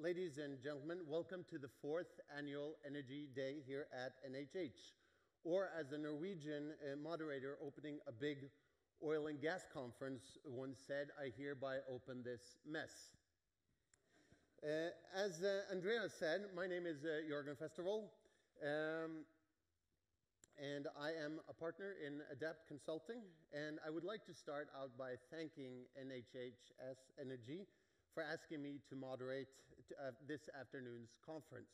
ladies and gentlemen, welcome to the 4th Annual Energy Day here at NHH. Or as the Norwegian moderator opening a big oil and gas conference once said, I hereby open this mess. As Andrea said, my name is Jørgen Festervoll, and I am a partner in Adapt Consulting, and I would like to start out by thanking NHH's Energy for asking me to moderate this afternoon's conference.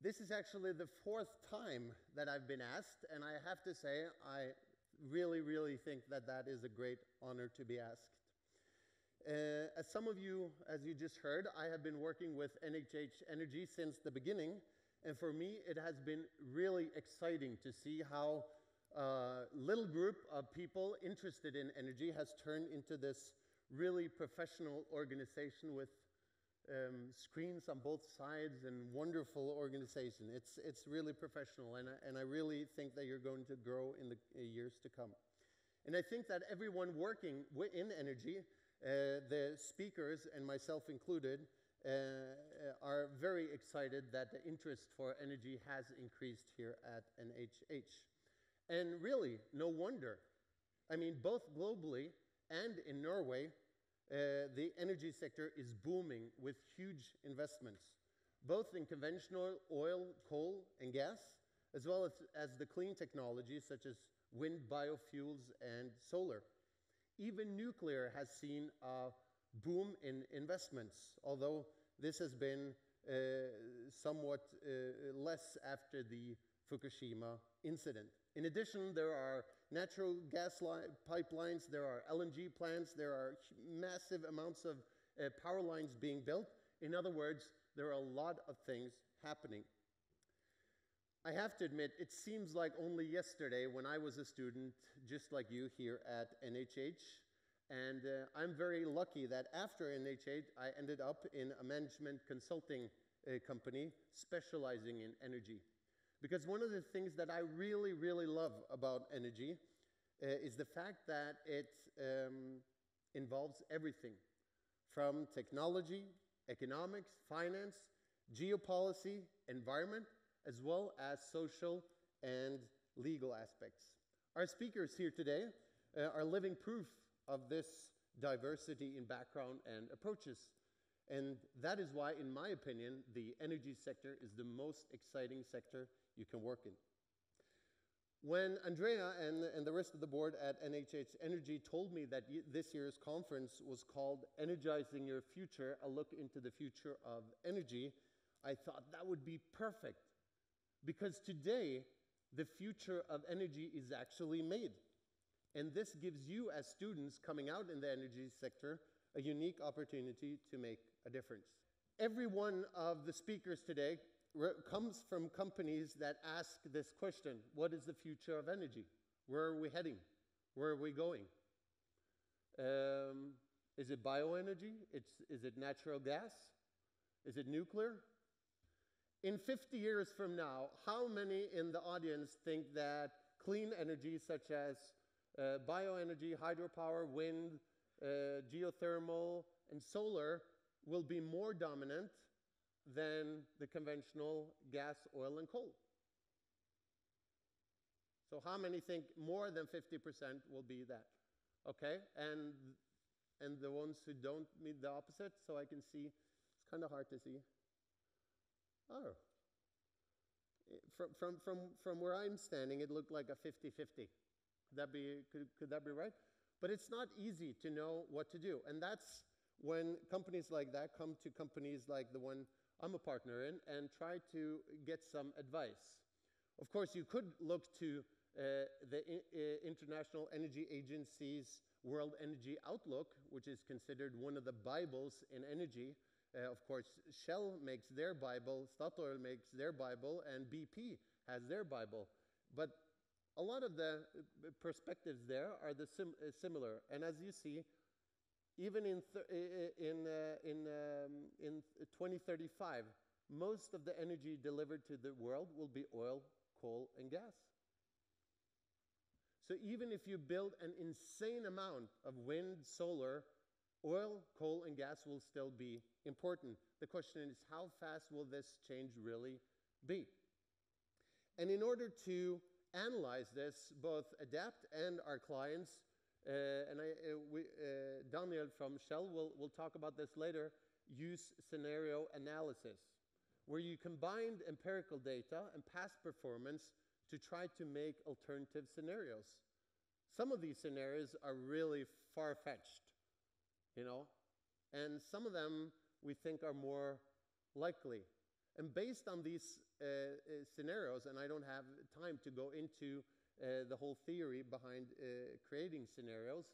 This is actually the 4th time that I've been asked, and I have to say I really think that that is a great honor to be asked. As some of you, as you just heard, I have been working with NHH Energy since the beginning, and for me it has been really exciting to see how a little group of people interested in energy has turned into this really professional organization with screens on both sides and wonderful organization. It's really professional, and I really think that you're going to grow in the years to come. And I think that everyone working in energy, the speakers and myself included, are very excited that the interest for energy has increased here at NHH. And really, no wonder. I mean, both globally and in Norway, the energy sector is booming with huge investments, both in conventional oil, coal, and gas, as well as the clean technologies such as wind, biofuels, and solar. Even nuclear has seen a boom in investments, although this has been somewhat less after the Fukushima incident. In addition, there are natural gas pipelines, there are LNG plants, there are massive amounts of power lines being built. In other words, there are a lot of things happening. I have to admit, it seems like only yesterday when I was a student, just like you here at NHH, and I'm very lucky that after NHH, I ended up in a management consulting company specializing in energy. Because one of the things that I really love about energy is the fact that it involves everything from technology, economics, finance, geopolicy, environment, as well as social and legal aspects. Our speakers here today are living proof of this diversity in background and approaches. And that is why, in my opinion, the energy sector is the most exciting sector you can work in. When Andrea and the rest of the board at NHH Energy told me that this year's conference was called Energizing Your Future, a look into the future of energy, I thought that would be perfect. Because today, the future of energy is actually made. And this gives you, as students coming out in the energy sector, a unique opportunity to make a difference. Every one of the speakers today comes from companies that ask this question: what is the future of energy? Where are we heading? Where are we going? Is it bioenergy? Is it natural gas? Is it nuclear? In 50 years from now, how many in the audience think that clean energy such as bioenergy, hydropower, wind, geothermal, and solar will be more dominant than the conventional gas, oil, and coal? So how many think more than 50% will be that? Okay, and the ones who don't mean the opposite, so I can see, it's kind of hard to see. Oh, from where I'm standing, it looked like a 50-50. Could that be right? But it's not easy to know what to do, and that's when companies like that come to companies like the one I'm a partner in and try to get some advice. Of course, you could look to the International Energy Agency's World Energy Outlook, which is considered one of the Bibles in energy. Of course, Shell makes their Bible, Statoil makes their Bible, and BP has their Bible. But a lot of the perspectives there are similar. And as you see, even in 2035, most of the energy delivered to the world will be oil, coal, and gas. So even if you build an insane amount of wind, solar, Oil, coal, and gas will still be important. The question is, how fast will this change really be? And in order to analyze this, both Adapt and our clients, Daniel from Shell will talk about this later, use scenario analysis, where you combine empirical data and past performance to try to make alternative scenarios. Some of these scenarios are really far-fetched, and some of them we think are more likely. And based on these scenarios, and I don't have time to go into the whole theory behind creating scenarios,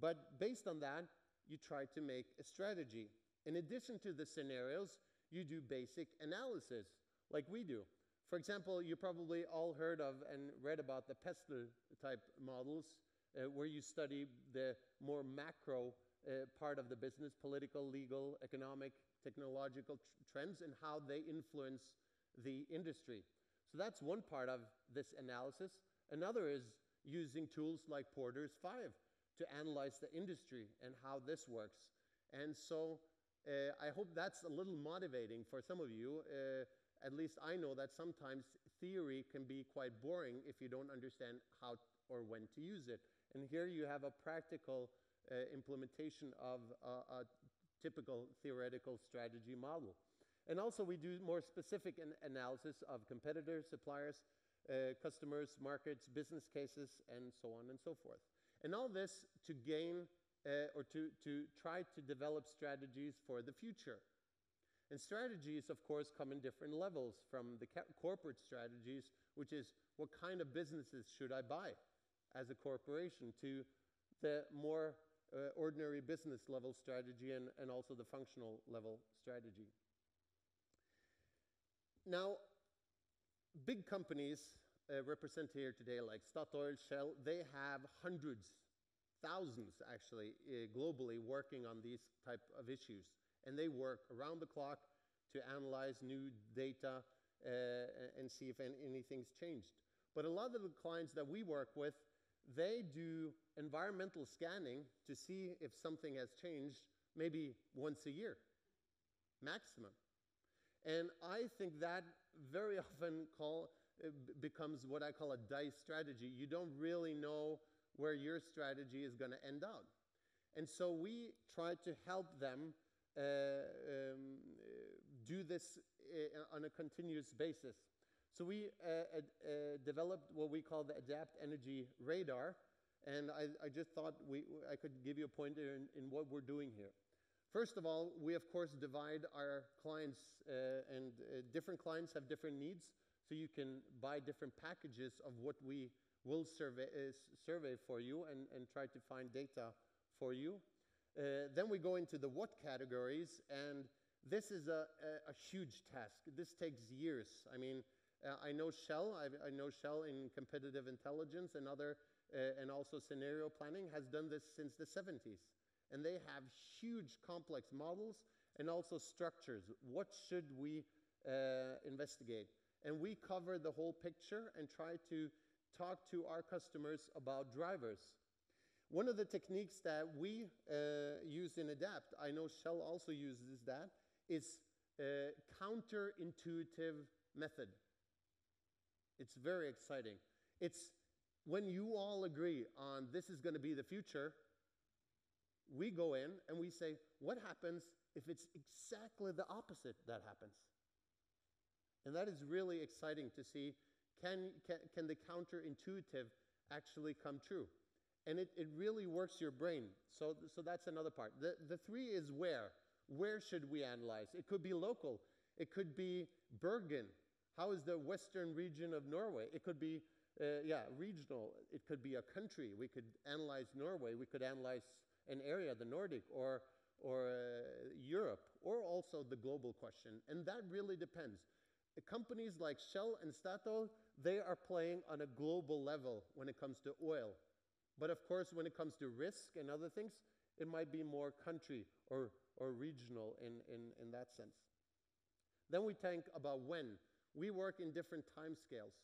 but based on that, you try to make a strategy. In addition to the scenarios, you do basic analysis, like we do. For example, you probably all heard of and read about the Pestle type models, where you study the more macro part of the business, political, legal, economic, technological trends, and how they influence the industry. So that's one part of this analysis. Another is using tools like Porter's 5 to analyze the industry and how this works. And so I hope that's a little motivating for some of you. At least I know that sometimes theory can be quite boring if you don't understand how or when to use it. And here you have a practical implementation of a typical theoretical strategy model. And also we do more specific analysis of competitors, suppliers, customers, markets, business cases, and so on and so forth. And all this to gain or to try to develop strategies for the future. And strategies, of course, come in different levels, from the corporate strategies, which is what kind of businesses should I buy as a corporation, to the more ordinary business level strategy and also the functional level strategy. Now, big companies represented here today, like Statoil, Shell, they have hundreds, thousands actually, globally working on these type of issues. And they work around the clock to analyze new data and see if anything's changed. But a lot of the clients that we work with, they do environmental scanning to see if something has changed maybe once a year, maximum. And I think that very often becomes what I call a dice strategy. You don't really know where your strategy is going to end up. And so we try to help them do this on a continuous basis. So we developed what we call the Adapt Energy Radar, and I just thought I could give you a pointer in what we're doing here. First of all, we of course divide our clients, and different clients have different needs, so you can buy different packages of what we will survey for you and try to find data for you. Then we go into the what categories, and this is a huge task. This takes years. I mean, I know Shell. I know Shell in competitive intelligence and and also scenario planning has done this since the 70s. And they have huge complex models and also structures. What should we investigate? And we cover the whole picture and try to talk to our customers about drivers. One of the techniques that we use in Adapt, I know Shell also uses that, is counterintuitive method. It's very exciting. It's when you all agree on this is going to be the future, we go in and we say, what happens if it's exactly the opposite that happens? And that is really exciting to see, can the counterintuitive actually come true? And it really works your brain. So that's another part. The three is where. Where should we analyze? It could be local. It could be Bergen. How is the western region of Norway? It could be, regional. It could be a country. We could analyze Norway. We could analyze an area, the Nordic, or Europe, or also the global question. And that really depends. Companies like Shell and Statoil, they are playing on a global level when it comes to oil. But of course, when it comes to risk and other things, it might be more country or regional in that sense. Then we think about when. We work in different time scales.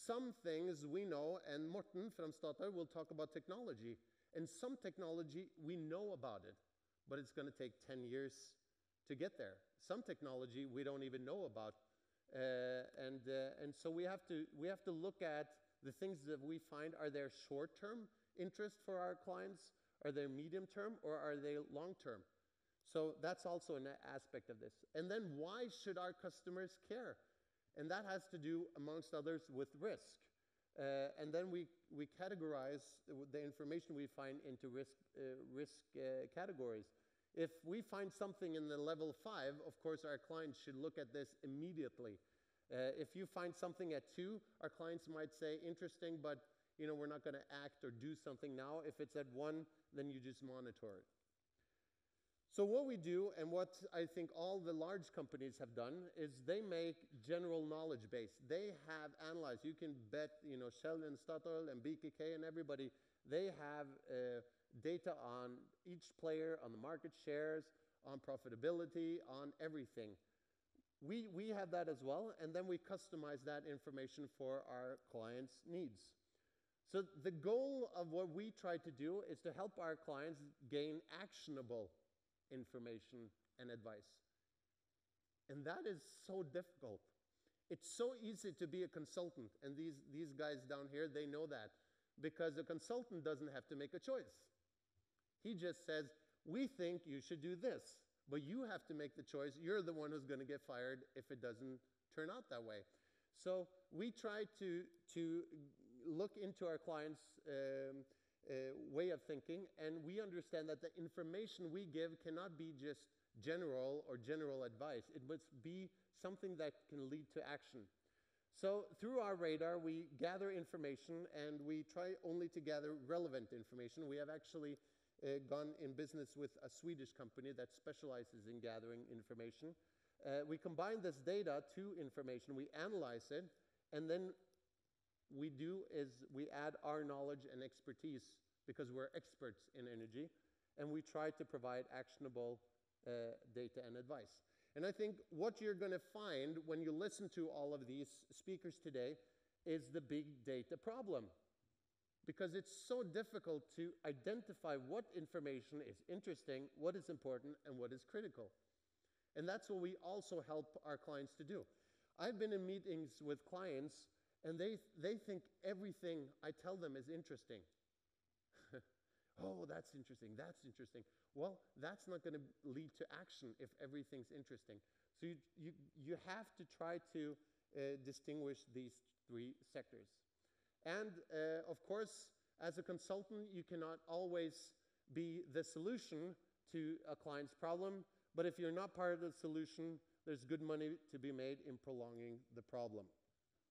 Some things we know, and Morten from Statoil will talk about technology. And some technology, we know about it. but it's going to take 10 years to get there. Some technology we don't even know about. And so we have to look at the things that we find. Are there short-term interest for our clients? Are they medium-term, or are they long-term? So that's also an aspect of this. And then why should our customers care? And that has to do, amongst others, with risk. And then we categorize the information we find into risk categories. If we find something in the level 5, of course, our clients should look at this immediately. If you find something at 2, our clients might say, interesting, but we're not going to act or do something now. If it's at 1, then you just monitor it. So what we do, and what I think all the large companies have done, is they make general knowledge base. They have analyzed. You can bet, Shell and Statoil and BKK and everybody, they have data on each player, on the market shares, on profitability, on everything. We have that as well, and then we customize that information for our clients' needs. So the goal of what we try to do is to help our clients gain actionable information and advice. And that is so difficult. It's so easy to be a consultant, and these guys down here, they know that, because a consultant doesn't have to make a choice. He just says, we think you should do this, but you have to make the choice. You're the one who's going to get fired if it doesn't turn out that way. So we try to look into our clients' way of thinking, and we understand that the information we give cannot be just general or general advice. It must be something that can lead to action. So through our radar, we gather information, and we try only to gather relevant information. We have actually gone in business with a Swedish company that specializes in gathering information. We combine this data to information, we analyze it, and then we add our knowledge and expertise, because we're experts in energy, and we try to provide actionable data and advice. And I think what you're going to find when you listen to all of these speakers today is the big data problem. Because it's so difficult to identify what information is interesting, what is important, and what is critical. And that's what we also help our clients to do. I've been in meetings with clients, and they think everything I tell them is interesting. Oh, that's interesting, that's interesting. Well, that's not going to lead to action if everything's interesting. So you have to try to distinguish these 3 sectors. And of course, as a consultant, you cannot always be the solution to a client's problem, but if you're not part of the solution, there's good money to be made in prolonging the problem.